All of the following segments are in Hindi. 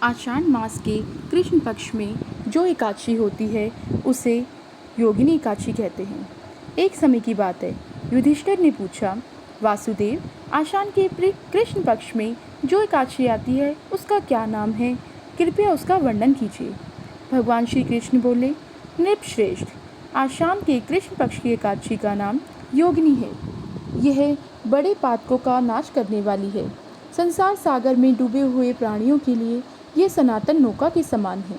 आषाढ़ मास के कृष्ण पक्ष में जो एकादशी होती है उसे योगिनी एकादशी कहते हैं। एक समय की बात है, युधिष्ठिर ने पूछा, वासुदेव, आषाढ़ के कृष्ण पक्ष में जो एकादशी आती है उसका क्या नाम है? कृपया उसका वर्णन कीजिए। भगवान श्री कृष्ण बोले, नृपश्रेष्ठ, आषाढ़ के कृष्ण पक्ष की एकादशी का नाम योगिनी है। यह बड़े पातकों का नाश करने वाली है। संसार सागर में डूबे हुए प्राणियों के लिए ये सनातन नौका के समान है।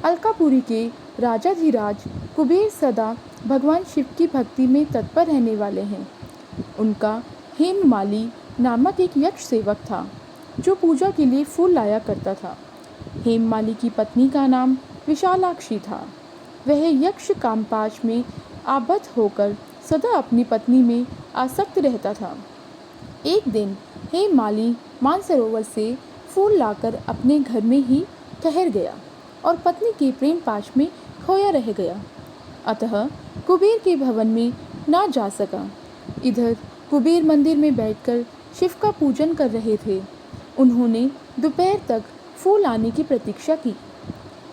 अलकापुरी के राजाधिराज कुबेर सदा भगवान शिव की भक्ति में तत्पर रहने वाले हैं। उनका हेममाली नामक एक यक्ष सेवक था जो पूजा के लिए फूल लाया करता था। हेममाली की पत्नी का नाम विशालाक्षी था। वह यक्ष कामपाश में आबद्ध होकर सदा अपनी पत्नी में आसक्त रहता था। एक दिन हेममाली मानसरोवर से फूल लाकर अपने घर में ही ठहर गया और पत्नी के प्रेम पाश में खोया रह गया। अतः कुबेर के भवन में ना जा सका। इधर कुबेर मंदिर में बैठकर शिव का पूजन कर रहे थे। उन्होंने दोपहर तक फूल आने की प्रतीक्षा की।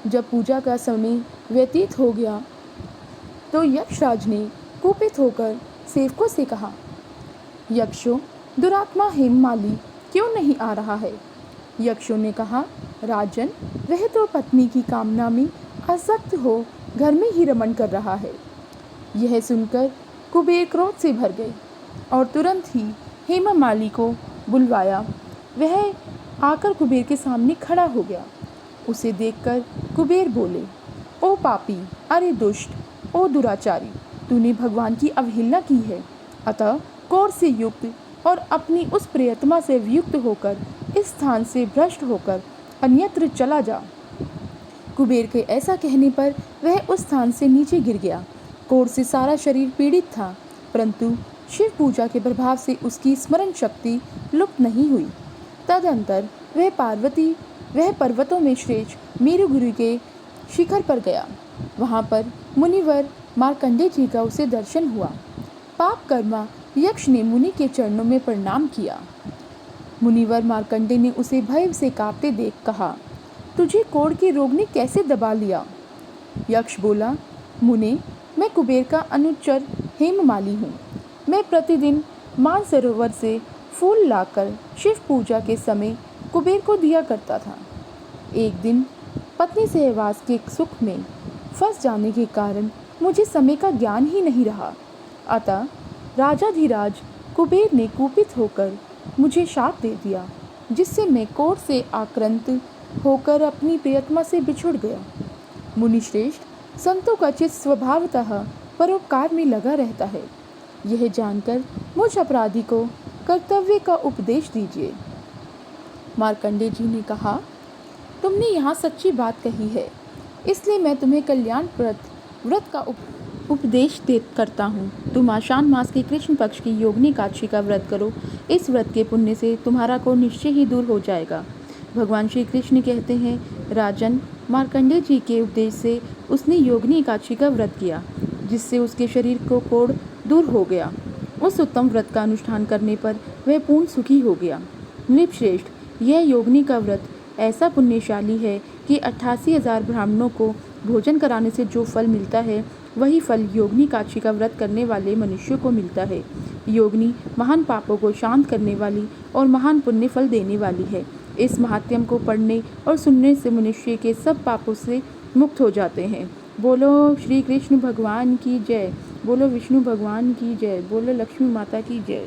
जब पूजा का समय व्यतीत हो गया तो यक्षराज ने कुपित होकर सेवकों से कहा, यक्षों, दुरात्मा हेममाली क्यों नहीं आ रहा है? यक्षों ने कहा, राजन, वह तो पत्नी की कामना में आसक्त हो घर में ही रमण कर रहा है। यह सुनकर कुबेर क्रोध से भर गए और तुरंत ही हेममाली को बुलवाया। वह आकर कुबेर के सामने खड़ा हो गया। उसे देखकर कुबेर बोले, ओ पापी, अरे दुष्ट, ओ दुराचारी, तूने भगवान की अवहेलना की है। अतः क्रोध से युक्त और अपनी उस प्रियतमा से वियुक्त होकर इस स्थान से भ्रष्ट होकर अन्यत्र चला जा। कुबेर के ऐसा कहने पर वह उस स्थान से नीचे गिर गया। क्रोध से सारा शरीर पीड़ित था, परंतु शिव पूजा के प्रभाव से उसकी स्मरण शक्ति लुप्त नहीं हुई। तदंतर वह पर्वतों में श्रेष्ठ मेरुगिरि के शिखर पर गया। वहाँ पर मुनिवर मार्कंडेय जी का उसे दर्शन हुआ। पाप कर्मा यक्ष ने मुनि के चरणों में प्रणाम किया। मुनिवर मार्कंडेय ने उसे भय से कांपते देख कहा, तुझे क्रोध के रोग ने कैसे दबा लिया? यक्ष बोला, मुने, मैं कुबेर का अनुचर हेममाली हूँ। मैं प्रतिदिन मानसरोवर से फूल लाकर शिव पूजा के समय कुबेर को दिया करता था। एक दिन पत्नी सहवास के सुख में फंस जाने के कारण मुझे समय का ज्ञान ही नहीं रहा। अतः राजाधिराज कुबेर ने कुपित होकर मुझे शाप दे दिया, जिससे मैं क्रोध से आक्रांत होकर अपनी प्रियतमा से बिछुड़ गया। मुनिश्रेष्ठ, संतों का चित्त स्वभावतः परोपकार में लगा रहता है। यह जानकर मुझ अपराधी को कर्तव्य का उपदेश दीजिए। मार्कंडेय जी ने कहा, तुमने यहाँ सच्ची बात कही है, इसलिए मैं तुम्हें कल्याणप्रद व्रत का उपदेश करता हूँ। तुम आषाढ़ मास के कृष्ण पक्ष की योगिनी एकादशी का व्रत करो। इस व्रत के पुण्य से तुम्हारा क्रोध निश्चय ही दूर हो जाएगा। भगवान श्री कृष्ण कहते हैं, राजन, मार्कंडेय जी के उपदेश से उसने योगिनी एकादशी का व्रत किया, जिससे उसके शरीर को क्रोध दूर हो गया। उस उत्तम व्रत का अनुष्ठान करने पर वह पूर्ण सुखी हो गया। नृपश्रेष्ठ, यह योगिनी का व्रत ऐसा पुण्यशाली है कि 88,000 ब्राह्मणों को भोजन कराने से जो फल मिलता है, वही फल योगिनी एकादशी का व्रत करने वाले मनुष्यों को मिलता है। योगिनी महान पापों को शांत करने वाली और महान पुण्य फल देने वाली है। इस महात्म्य को पढ़ने और सुनने से मनुष्य के सब पापों से मुक्त हो जाते हैं। बोलो श्री कृष्ण भगवान की जय, बोलो विष्णु भगवान की जय, बोलो लक्ष्मी माता की जय।